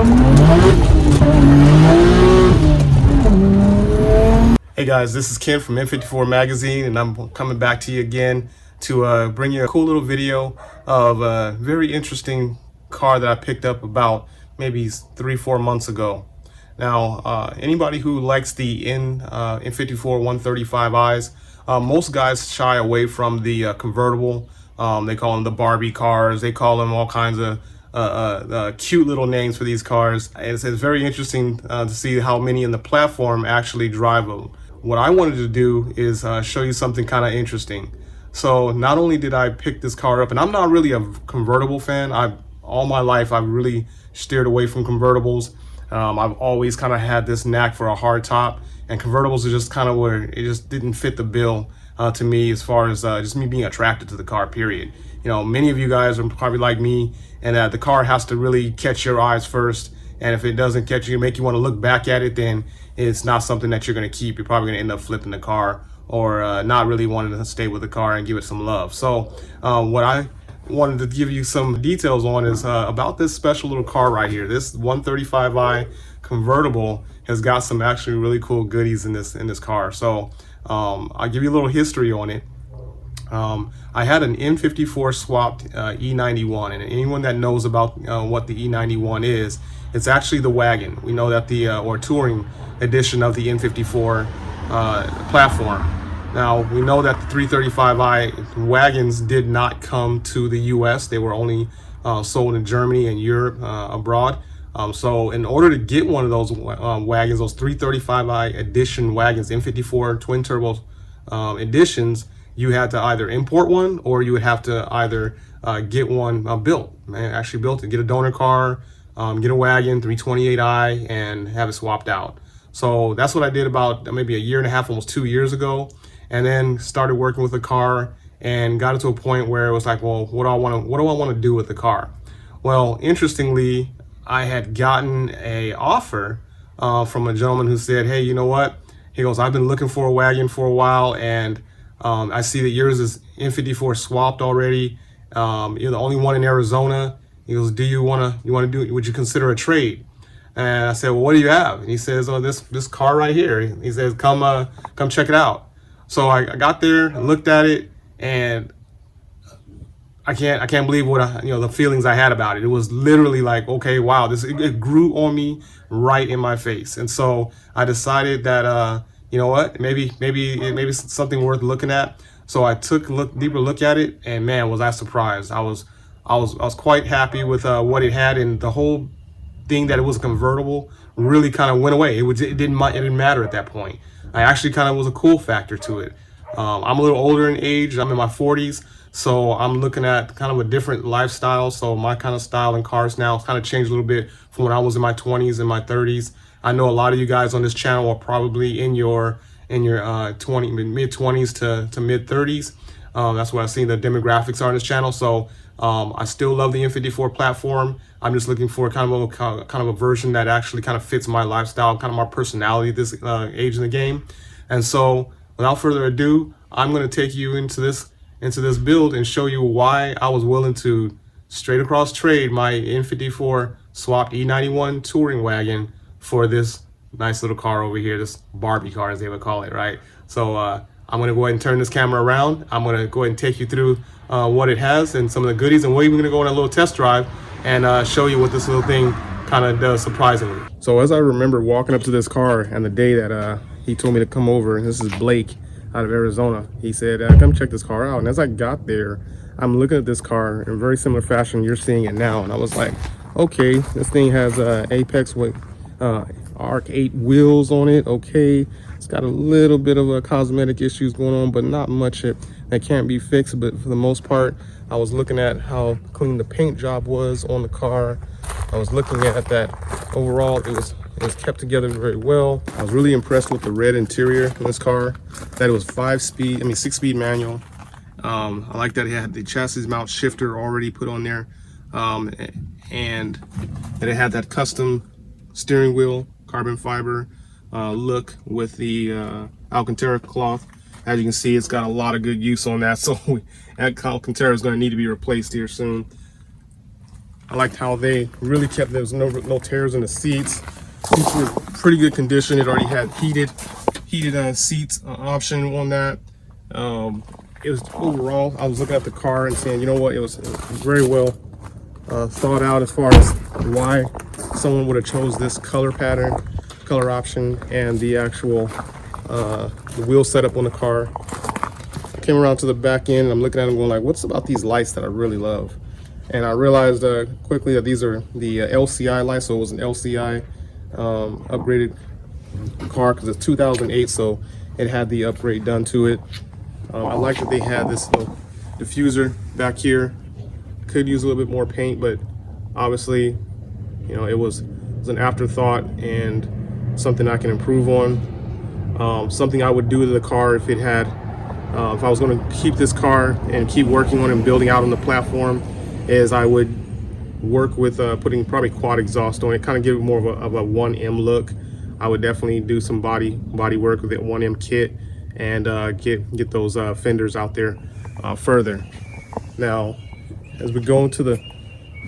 Hey guys, this is Ken from N54 Magazine, and I'm coming back to you again to bring you a cool little video of a very interesting car that I picked up about maybe 3-4 months ago. Now, anybody who likes the N54 135i's, most guys shy away from the convertible. They call them the Barbie cars. They call them all kinds of cute little names for these cars. It's very interesting to see how many in the platform actually drive them. What I wanted to do is show you something kind of interesting. So not only did I pick this car up, and I'm not really a convertible fan. All my life I've really steered away from convertibles. I've always kind of had this knack for a hard top, and convertibles are just kind of where it just didn't fit the bill to me, as far as just me being attracted to the car, period. You know, many of you guys are probably like me, and the car has to really catch your eyes first. And if it doesn't catch you, make you want to look back at it, then it's not something that you're going to keep. You're probably going to end up flipping the car, or not really wanting to stay with the car and give it some love. So what I wanted to give you some details on is about this special little car right here. This 135i convertible has got some actually really cool goodies in this car. So I'll give you a little history on it. I had an N54 swapped E91, and anyone that knows about what the E91 is, it's actually the wagon. We know that the or touring edition of the N54 platform. Now, we know that the 335i wagons did not come to the US. They were only sold in Germany and Europe abroad. So in order to get one of those wagons, those 335i edition wagons, N54 twin turbo editions, you had to either import one, or you would have to either get one built, actually built, and get a donor car, get a wagon, 328i, and have it swapped out. So that's what I did about maybe 1.5 years, almost 2 years ago, and then started working with the car and got it to a point where it was like, well, what do I want to do with the car? Well, interestingly, I had gotten a offer from a gentleman who said, hey, you know what? He goes, I've been looking for a wagon for a while, and I see that yours is N54 swapped already. You're the only one in Arizona. He goes, do you want to do, would you consider a trade? And I said, well, what do you have? And he says, oh, this car right here. He says, come check it out. So I got there and looked at it, and I can't believe what the feelings I had about it. It was literally like, okay, wow, it grew on me right in my face. And so I decided that you know what, maybe it's something worth looking at. So I took a deeper look at it, and man, was I surprised. I was quite happy with what it had, and the whole thing that it was convertible really kind of went away. It didn't matter at that point. I actually kind of was a cool factor to it. I'm a little older in age. I'm in my 40s, so I'm looking at kind of a different lifestyle. So my kind of style in cars now kind of changed a little bit from when I was in my 20s and my 30s. I know a lot of you guys on this channel are probably in your mid 20s to mid 30s. That's what I've seen the demographics are on this channel. So I still love the N54 platform. I'm just looking for kind of a version that actually kind of fits my lifestyle, kind of my personality at this age in the game. And so without further ado, I'm going to take you into this build and show you why I was willing to straight across trade my N54 swapped E91 touring wagon for this nice little car over here, this Barbie car as they would call it, right? So I'm going to go ahead and turn this camera around. I'm going to go ahead and take you through what it has and some of the goodies, and we're even going to go on a little test drive and show you what this little thing kind of does, surprisingly. So as I remember walking up to this car, and the day that he told me to come over, and this is Blake out of Arizona, he said, come check this car out. And as I got there, I'm looking at this car in very similar fashion you're seeing it now, and I was like, okay, this thing has Apex with Arc 8 wheels on it. Okay, it's got a little bit of cosmetic issues going on, but not much that can't be fixed. But for the most part, I was looking at how clean the paint job was on the car. I was looking at that overall it was kept together very well. I was really impressed with the red interior in this car, that it was 6-speed manual. I like that it had the chassis mount shifter already put on there, and that it had that custom steering wheel carbon fiber look with the Alcantara cloth. As you can see, it's got a lot of good use on that, so that Alcantara is going to need to be replaced here soon. I liked how they really kept, there was no tears in the seats. Seats were pretty good condition. It already had heated seats option on that. It was overall, I was looking at the car and saying, you know what, it was very well thought out as far as why someone would have chose this color pattern, color option, and the actual the wheel setup on the car. I came around to the back end and I'm looking at them going like, what's about these lights that I really love? And I realized quickly that these are the LCI lights. So it was an LCI upgraded car because it's 2008, so it had the upgrade done to it. I like that they had this little diffuser back here. Could use a little bit more paint, but obviously, you know, it was an afterthought and something I can improve on. Something I would do to the car if it had, if I was going to keep this car and keep working on it and building out on the platform, is I would work with putting probably quad exhaust on it, kind of give it more of a 1M look. I would definitely do some body work with that 1M kit and get those fenders out there further. Now, as we go into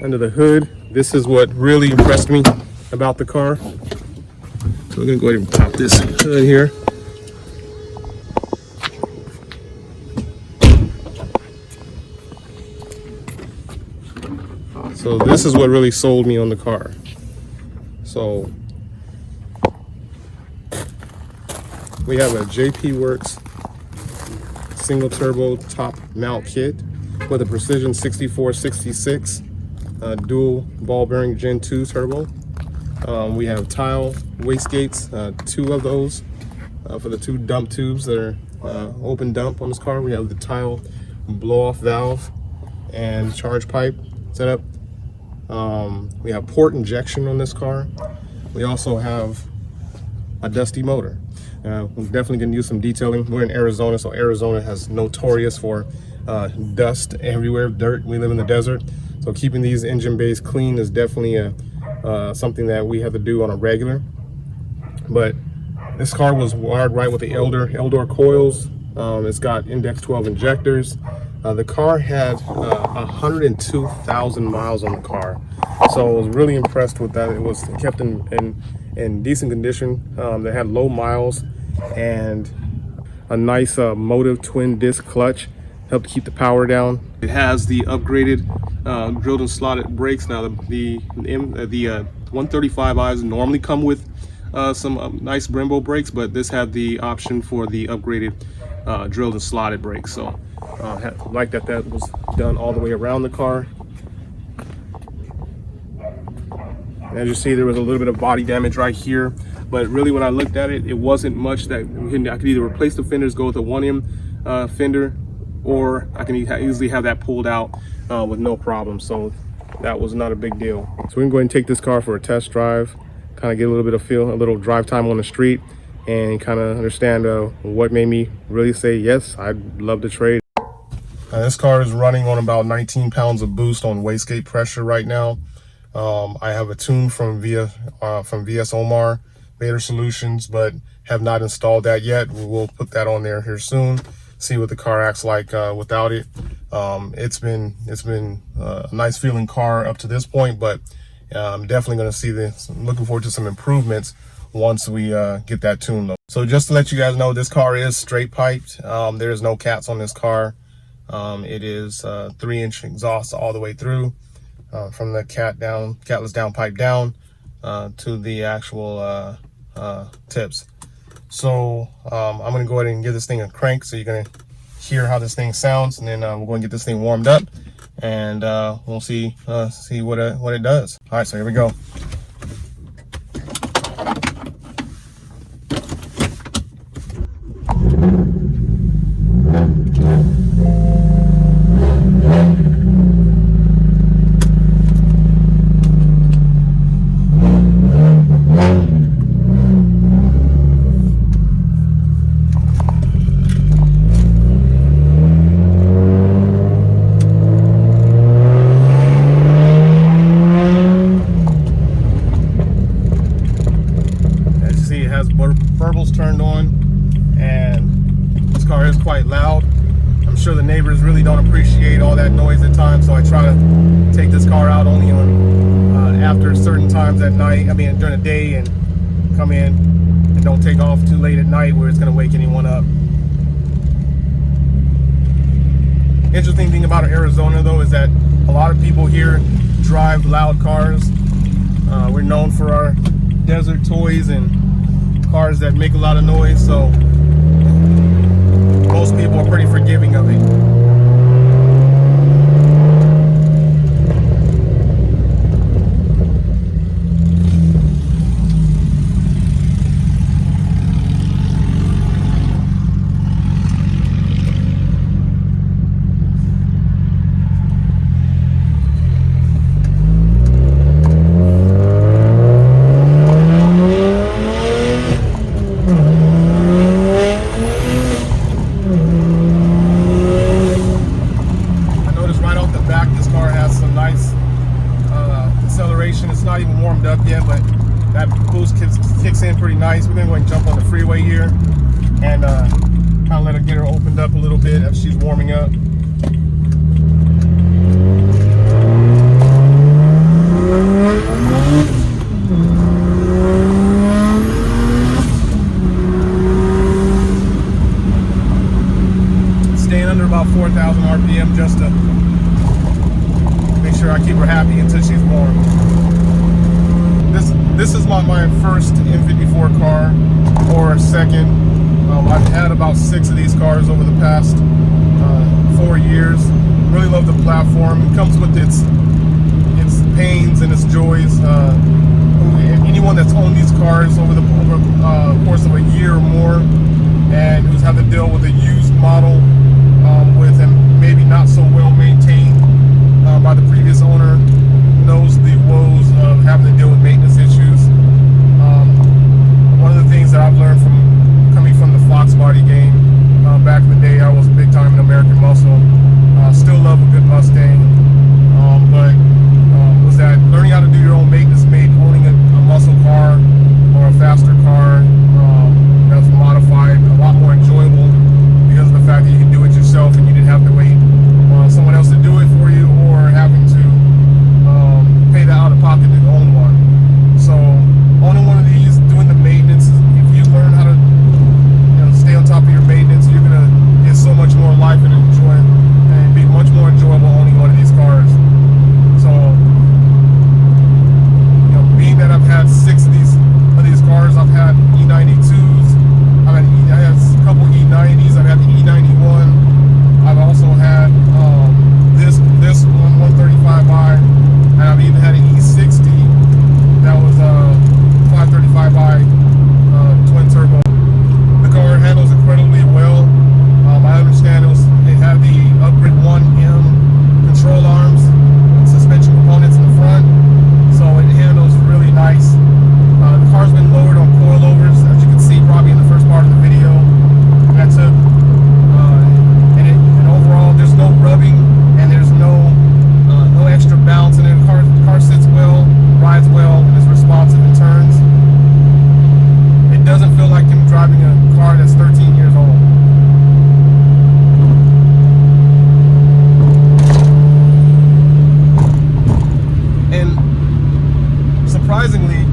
under the hood, this is what really impressed me about the car. So we're gonna go ahead and pop this hood here. So this is what really sold me on the car. So we have a JP Works single turbo top mount kit with a Precision 6466 dual ball bearing Gen 2 turbo. We have tile wastegates, 2 of those for the 2 dump tubes that are open dump on this car. We have the tile blow off valve and charge pipe setup. We have port injection on this car. We also have a dusty motor. We're definitely going to use some detailing. We're in Arizona, so Arizona has notorious for dust everywhere, dirt. We live in the desert, so keeping these engine bays clean is definitely something that we have to do on a regular. But this car was wired right with the Eldor coils. It's got index 12 injectors. The car had 102,000 miles on the car, so I was really impressed with that. It was kept in decent condition. They had low miles and a nice Motive twin disc clutch, helped keep the power down. It has the upgraded drilled and slotted brakes. Now the 135i's normally come with some nice Brembo brakes, but this had the option for the upgraded drilled and slotted brakes. So like that was done all the way around the car. As you see, there was a little bit of body damage right here, but really when I looked at it, it wasn't much that I could either replace the fenders, go with a 1M fender, or I can easily have that pulled out with no problem. So that was not a big deal. So we can go ahead and take this car for a test drive, kind of get a little bit of feel, a little drive time on the street, and kind of understand what made me really say, yes, I'd love to trade. This car is running on about 19 pounds of boost on wastegate pressure right now. I have a tune from VS Omar Vader Solutions, but have not installed that yet. We'll put that on there here soon. See what the car acts like without it. It's been a nice feeling car up to this point, but I'm definitely going to see this. I'm looking forward to some improvements once we get that tuned up. So just to let you guys know, this car is straight piped. There is no cats on this car. It is 3-inch exhaust all the way through, from the catless downpipe down to the actual tips. So I'm gonna go ahead and give this thing a crank so you're gonna hear how this thing sounds, and then we're gonna get this thing warmed up, and we'll see what it does. All right, so here we go. appreciate all that noise at times, so I try to take this car out only on after certain times at night. I mean, during the day, and come in and don't take off too late at night where it's going to wake anyone up. Interesting thing about Arizona, though, is that a lot of people here drive loud cars. We're known for our desert toys and cars that make a lot of noise, so most people are pretty forgiving of it. It's not even warmed up yet, but that boost kicks in pretty nice. We're gonna go and jump on the freeway here and kind of let her get her opened up a little bit as she's warming up. Staying under about 4,000 RPM just to make sure I keep her happy until she's warm. This is my first N54 car, or second. I've had about 6 of these cars over the past 4 years. Really love the platform. It comes with its pains and its joys. Anyone that's owned these cars over the course of a year or more, and who's had to deal with a used model with and maybe not so well maintained by the previous owner, knows the woes of having to deal with maintenance issues. One of the things that I've learned from coming from the Fox body game back in the day, I was big time in American Muscle. Still love a good Mustang, but was that learning how to do your own maintenance made owning a muscle car or a faster car that's modified a lot more enjoyable, because of the fact that you can do it yourself and you didn't have to wait someone else to do it for you, or having to pay the out of pocket to own one. So owning one of these, doing the maintenance, if you learn how to stay on top of your maintenance, you're gonna get so much more life and enjoy it, and be much more enjoyable owning one of these cars. So being that I've had 6 of these cars, I've had E92s, I had a couple E90s, I've had the E91, I've also had this one 135i, and I've even had an E60 that was 535i twin turbo. The car handles incredibly well. I understand it had the upgraded 1M control arms and suspension components in the front, so it handles really nice. The car's been lowered on coilovers, as you can see probably in the first part of the video. I took and overall there's no rubbing and there's no extra bounce, and the car sits well, rides well, and is responsive in turns. It doesn't feel like I'm driving a car that's 13 years old. And surprisingly,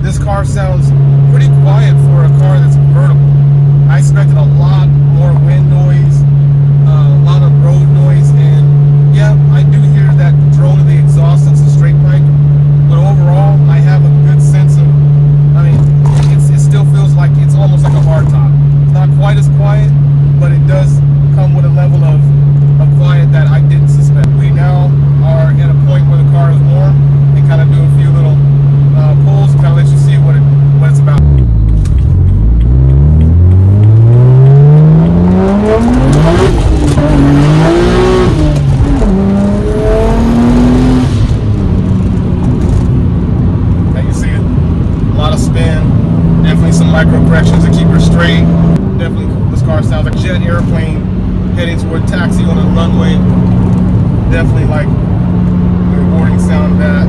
this car sounds pretty quiet for a car that's convertible. I expected a lot more wind noise, a lot of road noise, and yeah, I do hear that drone of the exhaust since the straight pike, but overall I have a good sense of, it still feels like it's almost like a hardtop. It's not quite as quiet, but it does come with a level of quiet that I didn't suspect. We now are at a point where the car is warm, and kind of do a few little pulls, kind of let you see what it's about. Micro corrections to keep her straight. Definitely, this car sounds like a jet airplane heading toward taxi on a runway. Definitely like the rewarding sound of that.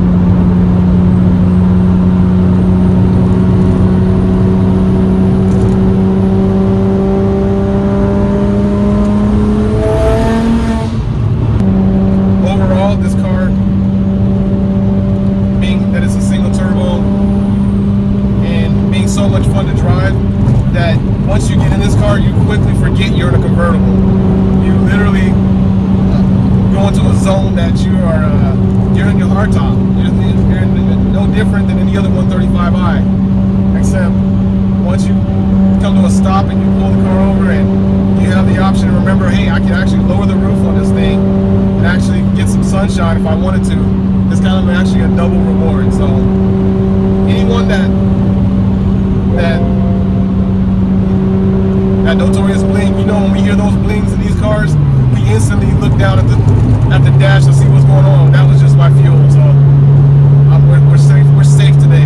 convertible. You literally go into a zone that you're in your hardtop. You're no different than any other 135i, except once you come to a stop and you pull the car over and you have the option to remember, hey, I can actually lower the roof on this thing and actually get some sunshine if I wanted to. It's kind of actually a double reward. So anyone that notorious bling, you know, when we hear those blings in these cars, we instantly look down at the dash to see what's going on. That was just my fuel. So we're safe today.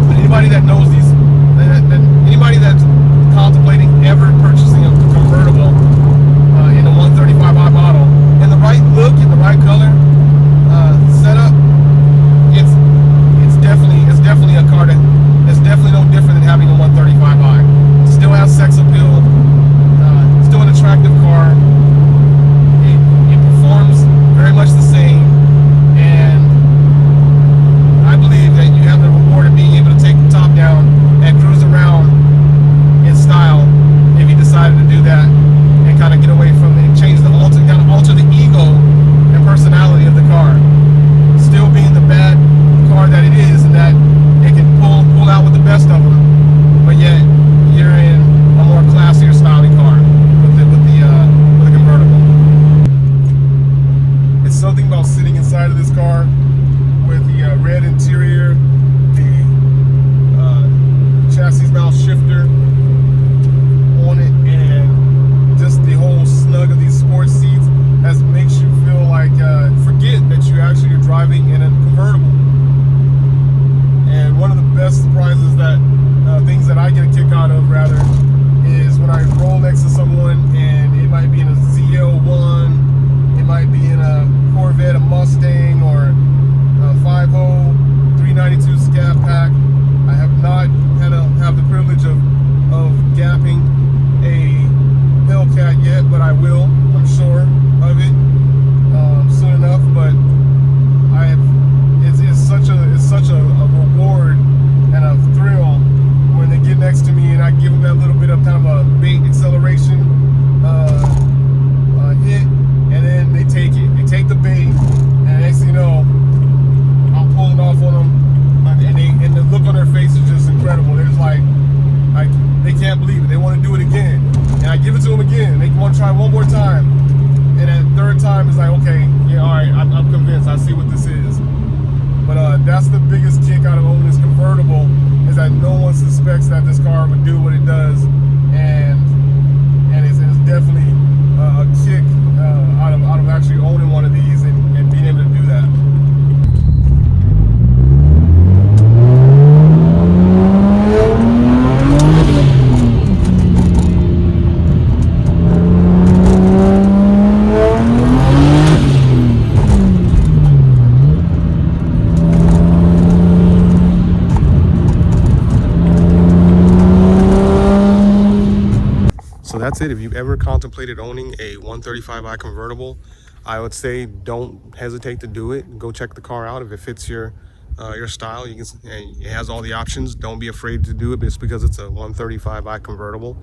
But anybody that knows these, anybody that's contemplating ever purchasing a convertible in a 135i model, in the right look, in the right color, setup, it's definitely a car that's definitely no different than having a 135i. Still has sex appeal, still an attractive car. It performs very much the same, and I believe that you have the reward of being able to take the top down and cruise around in style if you decided to do that and kind of get away from it, alter the ego and personality of the car, still being the bad car that it is, and that it can pull out with the best of them, but yet you're in a more classier styling car with the convertible. It's something about sitting inside of this car with the red interior, the chassis mount shifter on it, and just the whole snug of these sports seats makes you feel like forget that you actually are driving in a convertible. And one of the best surprises that things that I get a kick out of rather is when I roll next to someone and it might be in a ZL1, it might be in a Corvette, a Mustang, or a 5.0 392 Scat Pack. I have not have the privilege of gapping a Hellcat yet, but I will, I'm sure of it soon enough. But it's such a reward and a thrill when they get next to me and I give them that little bit of kind of a bait acceleration hit, and then they take it. They take the bait, and next thing you know, I'm pulling off on them, and the look on their face is just incredible. They're just like they can't believe it. They want to do it again, and I give it to them again. They want to try one more time, and that third time is like, okay, yeah, all right, I'm convinced. I see what this is. But that's the biggest kick out of owning this convertible, is that no one suspects that this car would do what it does, and it's definitely a kick out of actually owning one of these and being able to do that. So that's it. If you've ever contemplated owning a 135i convertible, I would say don't hesitate to do it. Go check the car out. If it fits your style, and it has all the options, don't be afraid to do it just because it's a 135i convertible.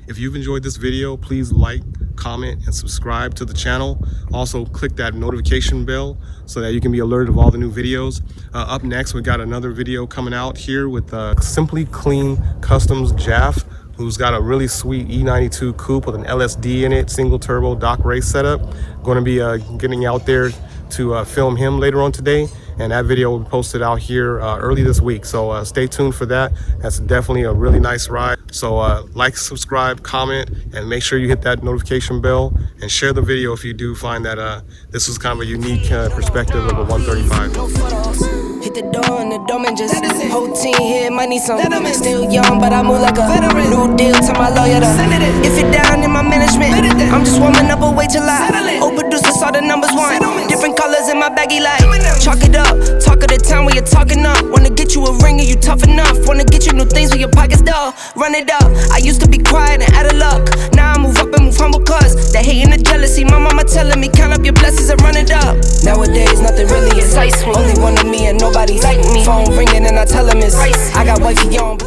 If you've enjoyed this video, please like, comment, and subscribe to the channel. Also, click that notification bell so that you can be alerted of all the new videos. Up next, we got another video coming out here with Simply Clean Customs Jaff, who's got a really sweet E92 coupe with an LSD in it, single turbo dock race setup. Going to be getting out there to film him later on today, and that video will be posted out here early this week. So stay tuned for that. That's definitely a really nice ride. So like, subscribe, comment, and make sure you hit that notification bell and share the video if you do find that this was kind of a unique perspective of a 135. Hit the door and the doorman just whole team here might need some. Still young, but I move like a new deal to my lawyer. If you're down in my management, I'm just warming up, wait till I overproduce this, all the numbers one. Different colors in my baggy light. Chalk it up, talk of the town where you're talking up. Wanna get you a ring and you tough enough. Wanna get you new things with your pockets dull. Run it up. I used to be quiet and out of luck. Now I move up and move humble, cause the hate and the jealousy. My mama telling me count up your blessings and run it up. Nowadays nothing really excites me. Only one of me and nobody like me. Phone ringing and I tell him it's I got wifey on.